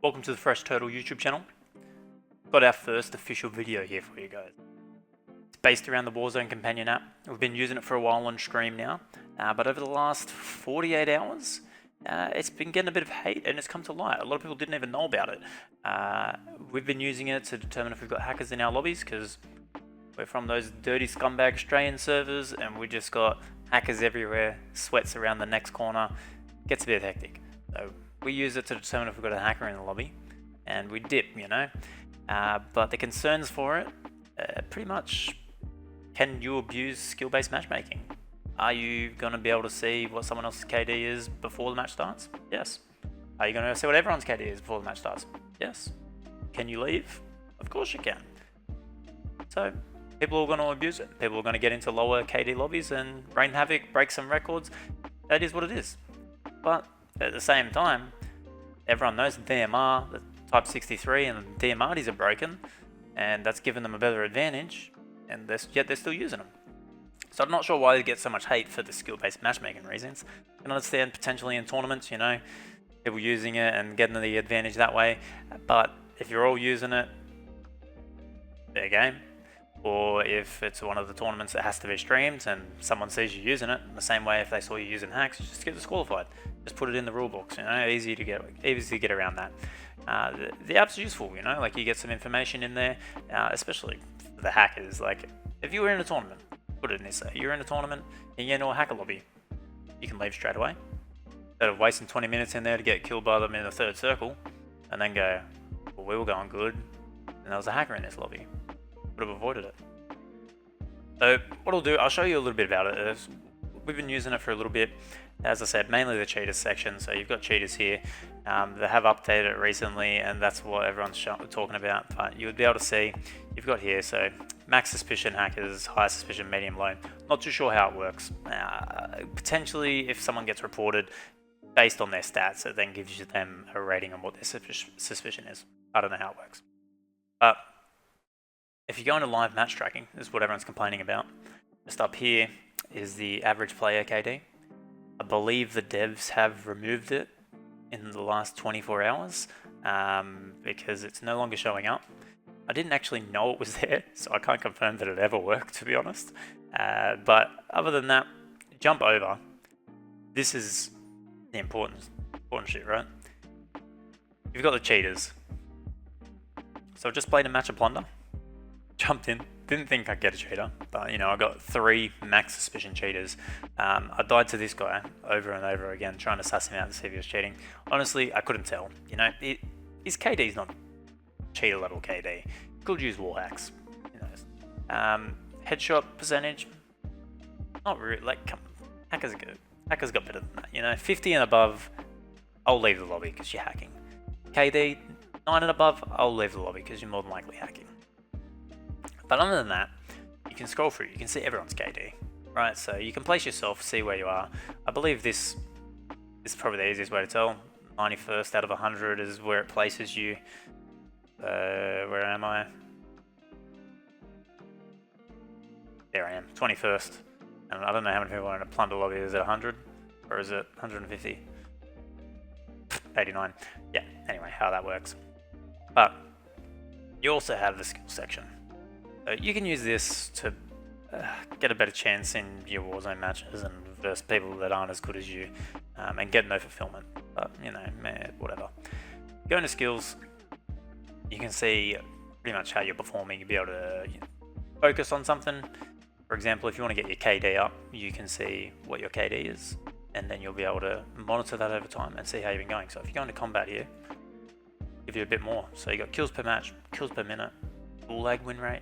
Welcome to the Fresh Turtle YouTube channel. Got our first official video here for you guys. It's based around the Warzone Companion App. We've been using it for a while on stream now, but over the last 48 hours, it's been getting a bit of hate and it's come to light. A lot of people didn't even know about it. We've been using it to determine if we've got hackers in our lobbies because we're from those dirty scumbag Australian servers and we just got hackers everywhere, sweats around the next corner. Gets a bit hectic. So we use it to determine if we've got a hacker in the lobby, and we dip, you know. But the concerns for it, pretty much, can you abuse skill-based matchmaking? Are you going to be able to see what someone else's KD is before the match starts? Yes. Are you going to see what everyone's KD is before the match starts? Yes. Can you leave? Of course you can. So people are going to abuse it. People are going to get into lower KD lobbies and rain havoc, break some records. That is what it is. But at the same time, everyone knows the DMR, the Type 63 and the DMRs are broken, and that's given them a better advantage, and yet they're still using them. So I'm not sure why they get so much hate for the skill-based matchmaking reasons. I can understand potentially in tournaments, you know, people using it and getting the advantage that way, but if you're all using it, fair game. Or if it's one of the tournaments that has to be streamed and someone sees you using it, in the same way if they saw you using hacks, you just get disqualified. Just put it in the rule books, you know, easy to get around that. The app's useful, you know, like you get some information in there, especially for the hackers. Like if you were in a tournament, put it in this, you're in a tournament and you get into a hacker lobby, you can leave straight away. Instead of wasting 20 minutes in there to get killed by them in the third circle, and then go, well, we were going good, and there was a hacker in this lobby. Would have avoided it. So what I'll do, I'll show you a little bit about it. We've been using it for a little bit. As I said, mainly the cheaters section. So you've got cheaters here. They have updated it recently, and that's what everyone's talking about. But you would be able to see, you've got here, so max suspicion hackers, high suspicion, medium, low. Not too sure how it works. Potentially, if someone gets reported based on their stats, it then gives you them a rating on what their suspicion is. I don't know how it works. But if you go into live match tracking, this is what everyone's complaining about. Just up here is the average player KD. I believe the devs have removed it in the last 24 hours because it's no longer showing up. I didn't actually know it was there, so I can't confirm that it ever worked, to be honest. But other than that, jump over. This is the important shit, right? You've got the cheaters. So I just played a match of Plunder. Jumped in, didn't think I'd get a cheater, but you know, I got 3 max suspicion cheaters. I died to this guy over and over again, trying to suss him out to see if he was cheating. Honestly, I couldn't tell. You know, his KD's not cheater level KD. Could use wall hacks. You know, headshot percentage, not really. Like, hackers are good. Hackers got better than that. You know, 50 and above, I'll leave the lobby because you're hacking. KD 9 and above, I'll leave the lobby because you're more than likely hacking. But other than that, you can scroll through, you can see everyone's KD, right? So you can place yourself, see where you are. I believe this is probably the easiest way to tell. 91st out of 100 is where it places you. Where am I? There I am, 21st. And I don't know how many people are in a Plunder lobby. Is it 100? Or is it 150? 89. Yeah, anyway, how that works. But you also have the skill section. So you can use this to get a better chance in your Warzone matches and versus people that aren't as good as you, and get no fulfillment. But you know, whatever. Go into skills. You can see pretty much how you're performing. You'll be able to focus on something. For example, if you want to get your KD up, you can see what your KD is, and then you'll be able to monitor that over time and see how you've been going. So if you go into combat here, give you a bit more. So you got kills per match, kills per minute, gulag win rate,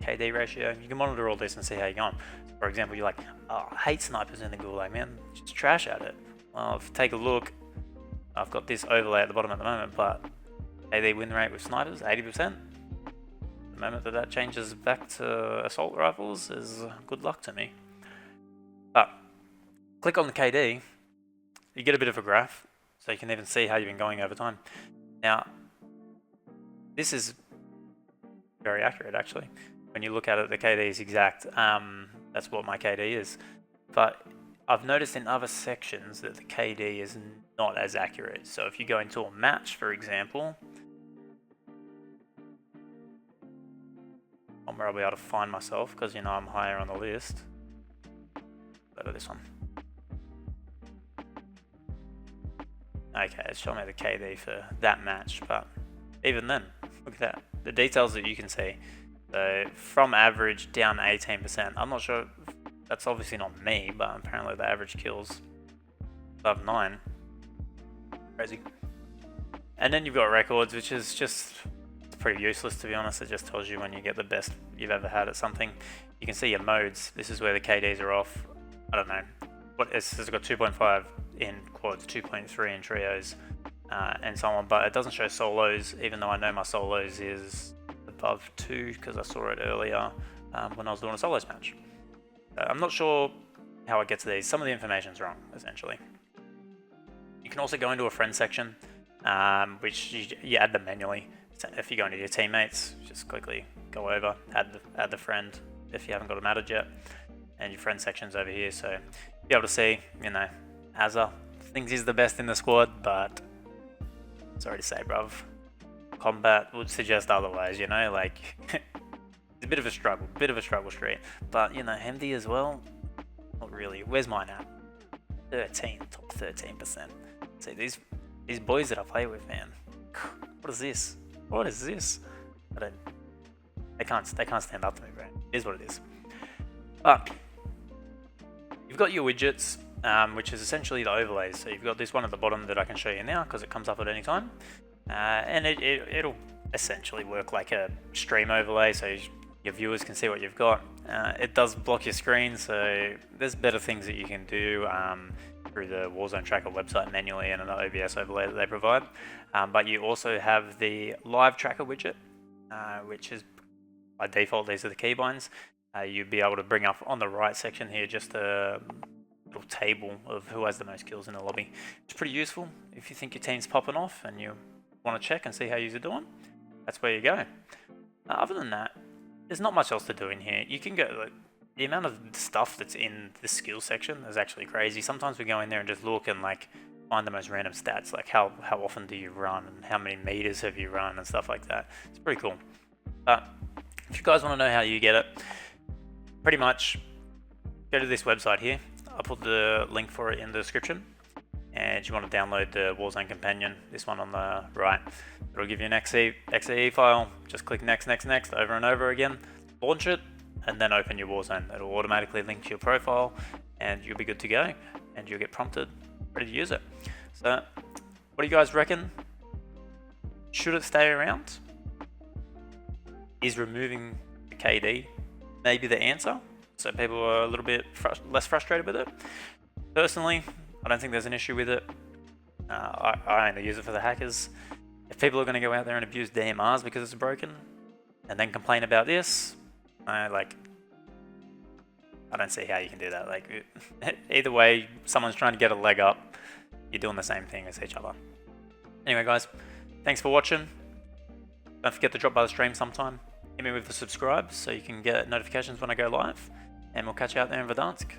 KD ratio. You can monitor all this and see how you're going. For example, you're like, oh, I hate snipers in the gulag, man. Just trash at it. Well, if you take a look, I've got this overlay at the bottom at the moment, but KD win rate with snipers, 80%. The moment that changes back to assault rifles is good luck to me. But click on the KD, you get a bit of a graph, so you can even see how you've been going over time. Now, this is very accurate actually. When you look at it, the KD is exact. That's what my KD is. But I've noticed in other sections that the KD is not as accurate. So if you go into a match, for example, where I'll be able to find myself because, you know, I'm higher on the list. Go to this one. Okay, it's showing me the KD for that match, but even then, look at that. The details that you can see. So from average down 18%. I'm not sure, that's obviously not me, but apparently the average kills above 9. Crazy. And then you've got records, which is just pretty useless, to be honest. It just tells you when you get the best you've ever had at something. You can see your modes. This is where the KDs are off. I don't know. It's got 2.5 in quads, 2.3 in trios, and so on. But it doesn't show solos, even though I know my solos is above 2 because I saw it earlier when I was doing a solos match. I'm not sure how I get to these. Some of the information's wrong, essentially. You can also go into a friend section, which you add them manually. If you go into your teammates, just quickly go over, add the friend if you haven't got them added yet, and your friend section's over here, so you'll be able to see, you know, Azza thinks he's the best in the squad, but sorry to say, bruv, combat would suggest otherwise, you know, like, it's a bit of a struggle street, but, you know, Hemdy as well, not really. Where's mine at? 13, top 13%. See, these boys that I play with, man, what is this? What is this? They can't stand up to me, bro. It is what it is. But you've got your widgets, which is essentially the overlays. So you've got this one at the bottom that I can show you now because it comes up at any time, and it'll essentially work like a stream overlay, so your viewers can see what you've got. It does block your screen, so there's better things that you can do through the Warzone Tracker website manually and an OBS overlay that they provide. But you also have the live tracker widget, which is by default, these are the keybinds. You'd be able to bring up on the right section here just a little table of who has the most kills in the lobby. It's pretty useful if you think your team's popping off and you want to check and see how you're doing. That's where you go. Other than that, there's not much else to do in here. You can go, like, the amount of stuff that's in the skill section is actually crazy. Sometimes we go in there and just look and like find the most random stats, like how often do you run and how many meters have you run and stuff like that. It's pretty cool. But if you guys want to know how you get it, pretty much go to this website here. I'll put the link for it in the description. And you want to download the Warzone Companion, this one on the right. It'll give you an XE file. Just click next over and over again. Launch it and then open your Warzone. It'll automatically link to your profile and you'll be good to go. And you'll get prompted, ready to use it. So, what do you guys reckon? Should it stay around? Is removing the KD maybe the answer? So people are a little bit less frustrated with it. Personally, I don't think there's an issue with it. I only use it for the hackers. If people are going to go out there and abuse DMRs because it's broken, and then complain about this, I don't see how you can do that. Like, either way, someone's trying to get a leg up. You're doing the same thing as each other. Anyway, guys, thanks for watching. Don't forget to drop by the stream sometime. Hit me with the subscribe so you can get notifications when I go live. And we'll catch you out there in Verdansk.